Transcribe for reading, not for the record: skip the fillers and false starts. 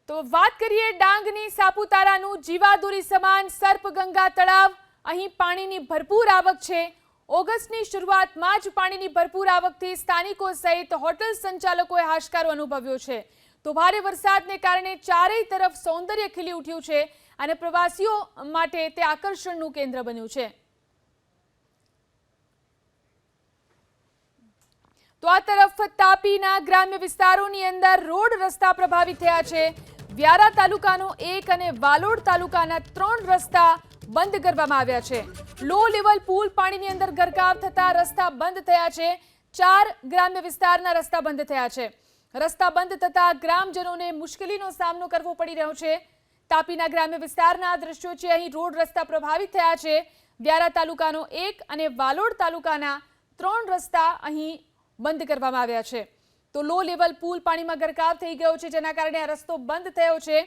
તો વાત કરીએ ડાંગની સાપુતારાનું જીવાદોરી સમાન સર્પગંગા તળાવ. અહીં પાણીની ભરપૂર આવક છે. ઓગસ્ટની શરૂઆતમાં જ પાણીની ભરપૂર આવકથી સ્થાનિકો સહિત હોટલ સંચાલકોએ હાશકારો અનુભવ્યો છે. તો ભારે વરસાદને કારણે ચારેય તરફ સૌંદર્ય ખીલી ઉઠ્યું છે અને પ્રવાસીઓ માટે તે આકર્ષણનું કેન્દ્ર બન્યું છે. તો આ તરફ તાપીના ગ્રામ્ય વિસ્તારોની અંદર રોડ રસ્તા પ્રભાવિત થયા છે. વ્યારા તાલુકાનો 1 અને વાલોડ તાલુકાના 3 રસ્તા બંધ કરવામાં આવ્યા છે. લો લેવલ પુલ પાણીની અંદર ગરકાવ થતા રસ્તા બંધ થયા છે. 4 ગ્રામ્ય વિસ્તારના રસ્તા બંધ થયા છે. રસ્તા બંધ થતા ગ્રામજનોને મુશ્કેલીનો સામનો કરવો પડી રહ્યો છે. તાપીના ગ્રામ્ય વિસ્તારના દ્રશ્યો છે. અહીં રોડ રસ્તા પ્રભાવિત થયા છે. વ્યારા તાલુકાનો 1 અને વાલોડ તાલુકાના 3 રસ્તા અહીં બંધ કરવામાં આવ્યા છે. તો લો લેવલ પુલ પાણીમાં ગરકાવ થઈ ગયો છે, જેના કારણે આ રસ્તો બંધ થયો છે.